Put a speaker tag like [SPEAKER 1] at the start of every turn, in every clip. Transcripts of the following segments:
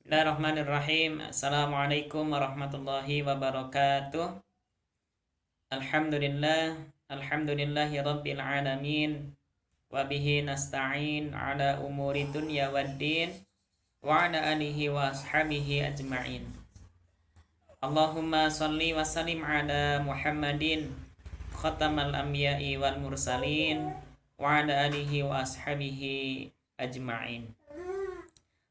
[SPEAKER 1] Bismillahirrahmanirrahim. Assalamualaikum warahmatullahi wabarakatuh. Alhamdulillahi rabbil alamin. Wabihi nasta'in ala umuri dunya waddin. Wa ala alihi wa ashabihi ajma'in. Allahumma salli wa sallim ala Muhammadin khatamal anbiya'i wal mursalin. Wa ala alihi wa ashabihi ajma'in.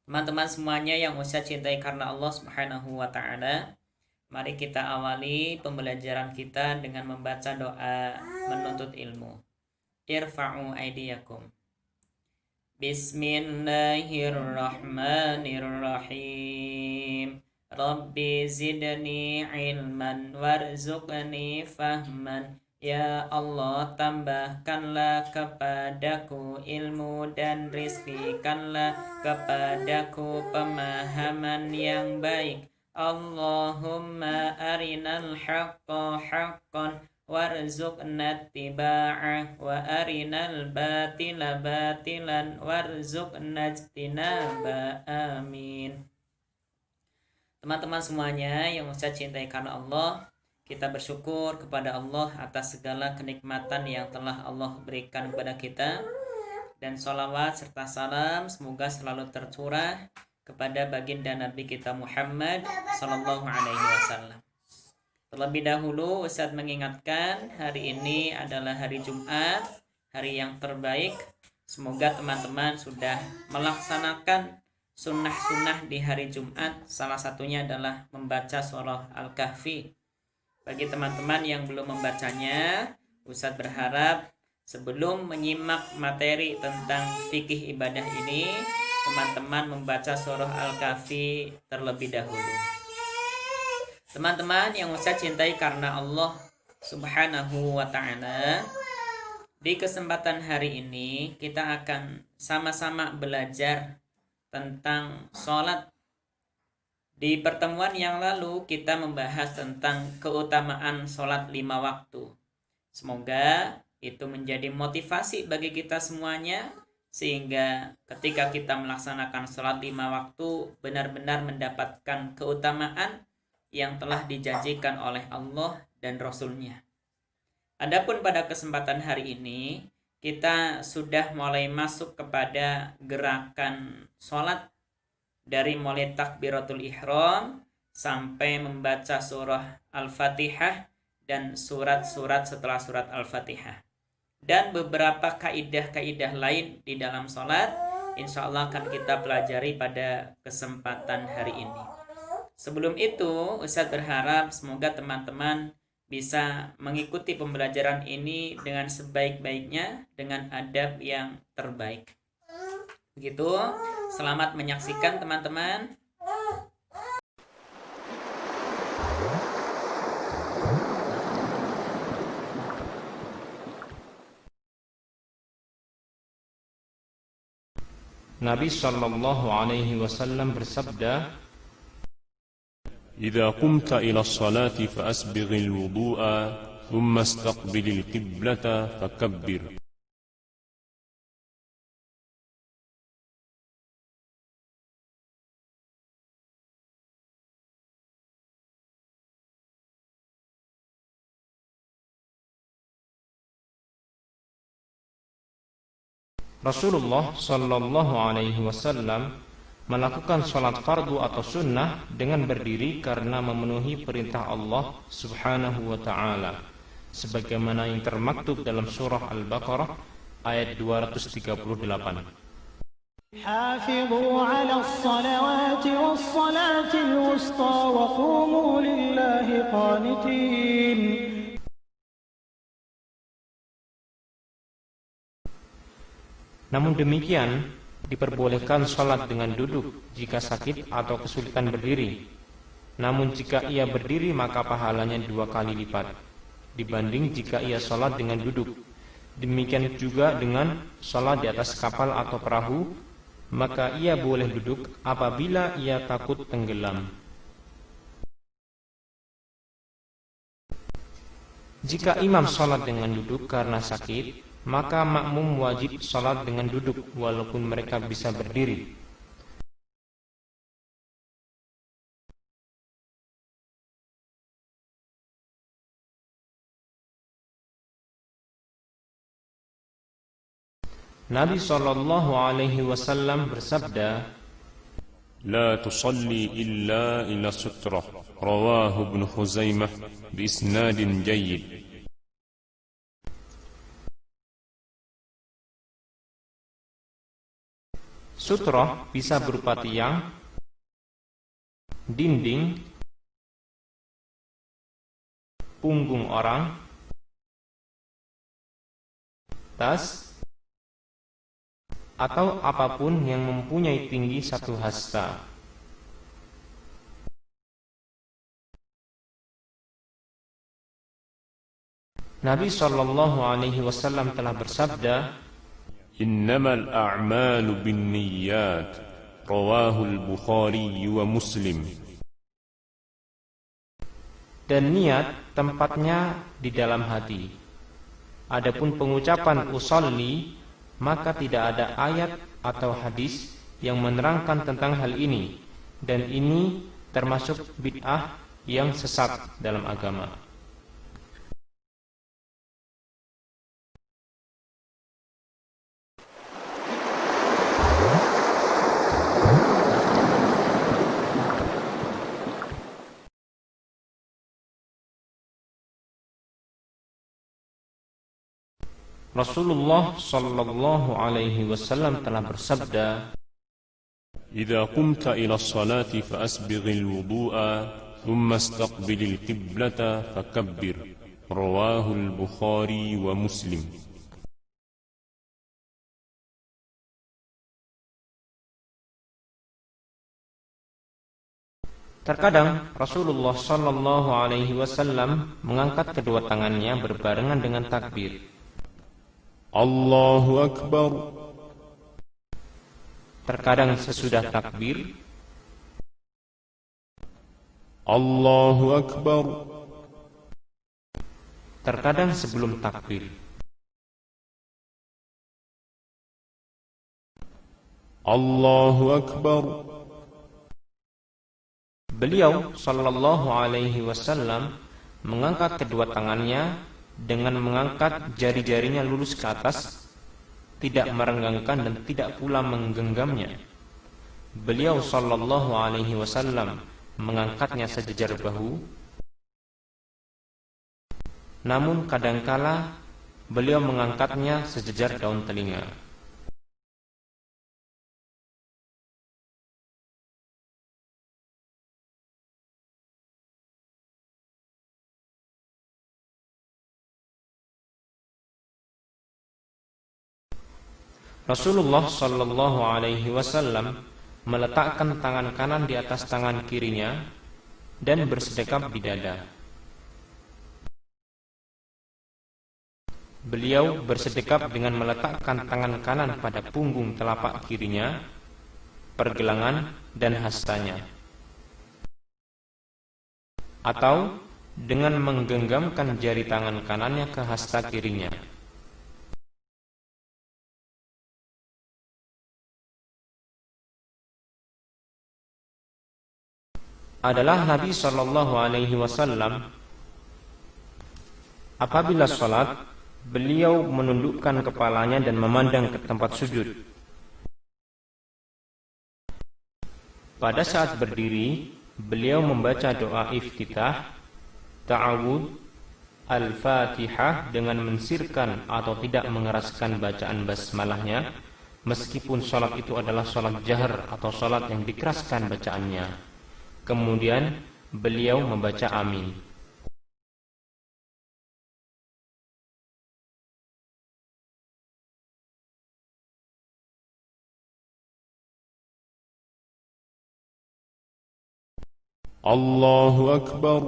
[SPEAKER 1] Teman-teman semuanya yang saya cintai karena Allah Subhanahu wa taala, mari kita awali pembelajaran kita dengan membaca doa menuntut ilmu. Irfa'u aydiyakum. Bismillahirrahmanirrahim. Rabbi zidni ilman warzuqni fahman. Ya Allah, tambahkanlah kepadaku ilmu dan rizkikanlah kepadaku pemahaman yang baik. Allahumma arinal haqqa haqqan warzuqna ittiba'ah wa arinal batila batilan warzuqna ijtinaba. Amin. Teman-teman semuanya yang saya cintai karena Allah, kita bersyukur kepada Allah atas segala kenikmatan yang telah Allah berikan kepada kita. Dan sholawat serta salam semoga selalu tercurah kepada baginda Nabi kita Muhammad Sallallahu Alaihi Wasallam. Terlebih dahulu Ustaz mengingatkan hari ini adalah hari Jumat, hari yang terbaik. Semoga teman-teman sudah melaksanakan sunnah-sunnah di hari Jumat. Salah satunya adalah membaca surah Al-Kahfi. Bagi teman-teman yang belum membacanya, Ustadz berharap sebelum menyimak materi tentang fikih ibadah ini, teman-teman membaca surah Al-Kahfi terlebih dahulu. Teman-teman yang Ustadz cintai karena Allah Subhanahu wa ta'ala, di kesempatan hari ini kita akan sama-sama belajar tentang sholat. Di pertemuan yang lalu kita membahas tentang keutamaan sholat 5 waktu. Semoga itu menjadi motivasi bagi kita semuanya, sehingga ketika kita melaksanakan sholat 5 waktu benar-benar mendapatkan keutamaan yang telah dijanjikan oleh Allah dan Rasul-Nya. Adapun pada kesempatan hari ini kita sudah mulai masuk kepada gerakan sholat, dari mulai takbiratul ihram sampai membaca surah Al-Fatihah dan surat-surat setelah surat Al-Fatihah, dan beberapa kaidah-kaidah lain di dalam sholat. Insya Allah akan kita pelajari pada kesempatan hari ini. Sebelum itu, Ustadz berharap semoga teman-teman bisa mengikuti pembelajaran ini dengan sebaik-baiknya, dengan adab yang terbaik. Begitu, selamat menyaksikan teman-teman.
[SPEAKER 2] Nabi sallallahu alaihi wasallam bersabda,
[SPEAKER 3] إذا قمت إلى الصلاة فأسبغ الوضوء ثم استقبل القبلة فكبر.
[SPEAKER 2] Rasulullah sallallahu alaihi wasallam melakukan sholat fardu atau sunnah dengan berdiri karena memenuhi perintah Allah subhanahu wa ta'ala, sebagaimana yang termaktub dalam surah Al-Baqarah ayat 238.
[SPEAKER 4] حافظوا على الصلوات والصلاة الوسطى وقوموا لله قانتين.
[SPEAKER 2] Namun demikian, diperbolehkan sholat dengan duduk jika sakit atau kesulitan berdiri. Namun jika ia berdiri maka pahalanya 2 kali lipat dibanding jika ia sholat dengan duduk. Demikian juga dengan sholat di atas kapal atau perahu, maka ia boleh duduk apabila ia takut tenggelam. Jika imam sholat dengan duduk karena sakit, maka makmum wajib sholat dengan duduk walaupun mereka bisa berdiri. Nabi SAW bersabda,
[SPEAKER 3] لا تصلي إلا إلى سترة رواه ابن خزيمة بإسناد جيد.
[SPEAKER 2] Sutroh bisa berupa tiang, dinding, punggung orang, tas, atau apapun yang mempunyai tinggi 1 hasta. Nabi SAW telah bersabda,
[SPEAKER 3] إنما الأعمال بالنيات رواه البخاري ومسلم.
[SPEAKER 2] dan niat tempatnya di dalam hati. Adapun pengucapan usolli, maka tidak ada ayat atau hadis yang menerangkan tentang hal ini, dan ini termasuk bid'ah yang sesat dalam agama. Rasulullah sallallahu alaihi wasallam telah bersabda,
[SPEAKER 3] إذا قمت إلى الصلاة فأسبغ الوضوء ثم استقبل القبلة فكبر رواه البخاري ومسلم.
[SPEAKER 2] terkadang Rasulullah sallallahu alaihi wasallam mengangkat kedua tangannya berbarengan dengan takbir.
[SPEAKER 3] Allahu Akbar.
[SPEAKER 2] Terkadang sesudah takbir,
[SPEAKER 3] Allahu Akbar.
[SPEAKER 2] Terkadang sebelum takbir,
[SPEAKER 3] Allahu Akbar.
[SPEAKER 2] Beliau sallallahu alaihi wasallam mengangkat kedua tangannya dengan mengangkat jari-jarinya lurus ke atas, tidak merenggangkan dan tidak pula menggenggamnya. Beliau sallallahu alaihi wasallam mengangkatnya sejajar bahu, namun kadangkala beliau mengangkatnya sejajar daun telinga. Rasulullah sallallahu alaihi wasallam meletakkan tangan kanan di atas tangan kirinya dan bersedekap di dada. Beliau bersedekap dengan meletakkan tangan kanan pada punggung telapak kirinya, pergelangan dan hastanya, atau dengan menggenggamkan jari tangan kanannya ke hasta kirinya. Adalah Nabi sallallahu alaihi wasallam apabila salat, beliau menundukkan kepalanya dan memandang ke tempat sujud. Pada saat berdiri, beliau membaca doa iftitah, ta'awud, al-fatihah dengan mensirkan atau tidak mengeraskan bacaan basmalahnya, meskipun salat itu adalah salat jahar atau salat yang dikeraskan bacaannya. Kemudian beliau membaca amin.
[SPEAKER 3] Allahu Akbar.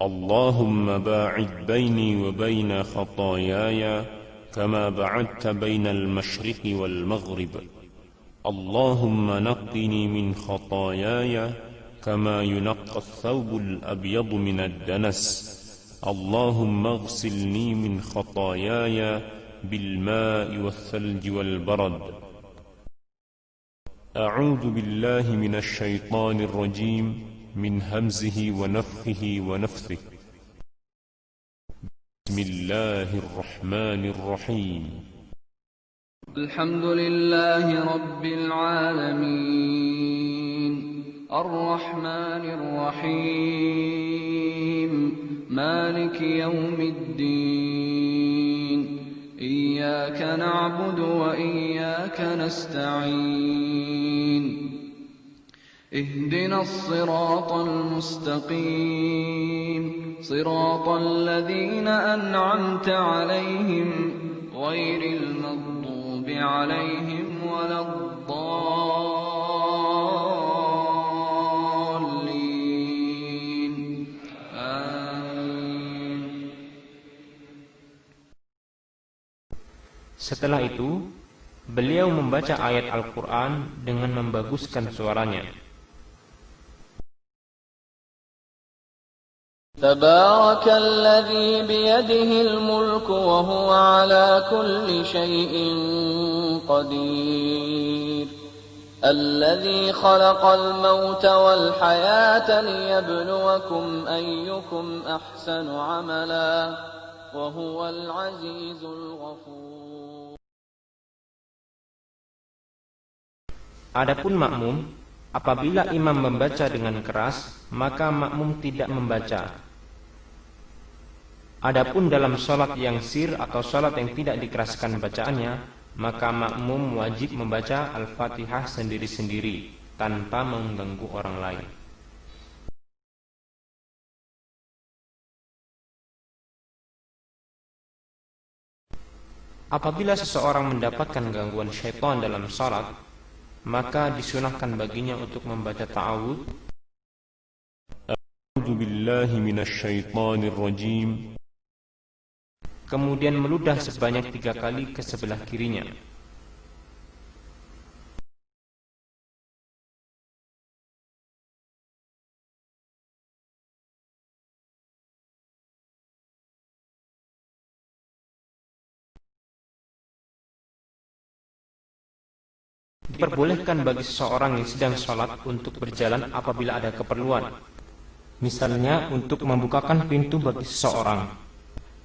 [SPEAKER 3] Allahumma ba'id baini wa baina khataayaya kama ba'adta baina al-mashriqi wal-maghrib. اللهم نقني من خطاياي كما ينقى الثوب الأبيض من الدنس اللهم اغسلني من خطاياي بالماء والثلج والبرد أعوذ بالله من الشيطان الرجيم من همزه ونفخه ونفثه بسم الله الرحمن الرحيم
[SPEAKER 5] الحمد لله رب العالمين الرحمن الرحيم مالك يوم الدين إياك نعبد وإياك نستعين اهدنا الصراط المستقيم صراط الذين أنعمت عليهم غير المغضوب عليهم ولا الضالين آمين.
[SPEAKER 2] Setelah itu, beliau membaca ayat Al-Quran dengan membaguskan suaranya.
[SPEAKER 5] تبارك الذي بيده الملك وهو على كل شيء قدير الذي خلق الموت والحياة ليبلوكم أيكم أحسن عملا وهو العزيز الغفور.
[SPEAKER 2] Adapun makmum, apabila imam membaca dengan keras, maka makmum tidak membaca. Adapun dalam sholat yang sir atau sholat yang tidak dikeraskan bacaannya, maka makmum wajib membaca Al-Fatihah sendiri-sendiri tanpa mengganggu orang lain. Apabila seseorang mendapatkan gangguan syaitan dalam sholat, maka disunahkan baginya untuk membaca ta'awudz.
[SPEAKER 3] A'udzu billahi minasyaitonir rajim.
[SPEAKER 2] Kemudian meludah sebanyak 3 kali ke sebelah kirinya. Diperbolehkan bagi seseorang yang sedang sholat untuk berjalan apabila ada keperluan, misalnya untuk membukakan pintu bagi seseorang.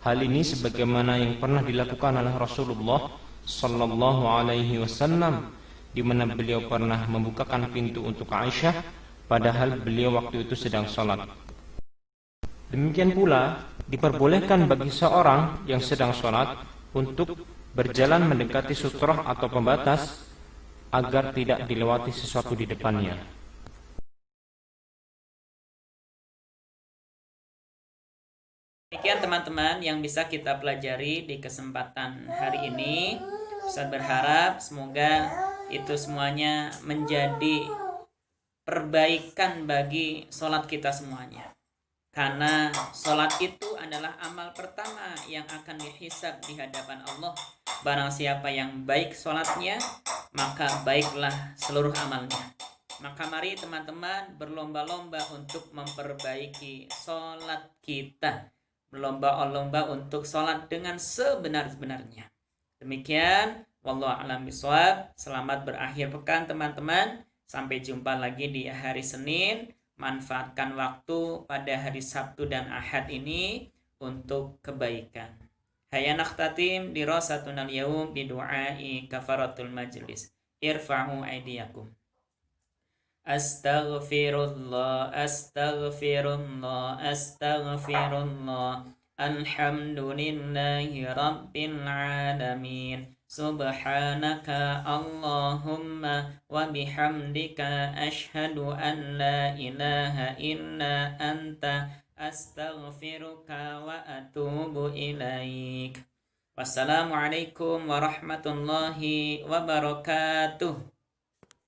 [SPEAKER 2] Hal ini sebagaimana yang pernah dilakukan oleh Rasulullah sallallahu alaihi wasallam, di mana beliau pernah membukakan pintu untuk Aisyah padahal beliau waktu itu sedang sholat. Demikian pula diperbolehkan bagi seorang yang sedang sholat untuk berjalan mendekati sutrah atau pembatas agar tidak dilewati sesuatu di depannya.
[SPEAKER 1] Demikian teman-teman yang bisa kita pelajari di kesempatan hari ini. Ustaz berharap semoga itu semuanya menjadi perbaikan bagi sholat kita semuanya. Karena sholat itu adalah amal pertama yang akan dihisab di hadapan Allah. Barang siapa yang baik sholatnya, maka baiklah seluruh amalnya. Maka mari teman-teman berlomba-lomba untuk memperbaiki sholat kita. Berlomba-lomba untuk sholat dengan sebenar-benarnya. Demikian, wallahu a'lam bishawab. Selamat berakhir pekan teman-teman. Sampai jumpa lagi di hari Senin. Manfaatkan waktu pada hari Sabtu dan Ahad ini untuk kebaikan. Hayya nakhtatim dirasatuna al-yawm bidu'ai kafaratul majlis. Irfa'u aydiyakum. Astaghfirullah, astaghfirullah, astaghfirullah. Alhamdulillahi rabbil alamin. Subhanaka Allahumma wa bihamdika ashhadu an la ilaha illa anta astaghfiruka wa atubu ilaik. Wassalamualaikum warahmatullahi wabarakatuh.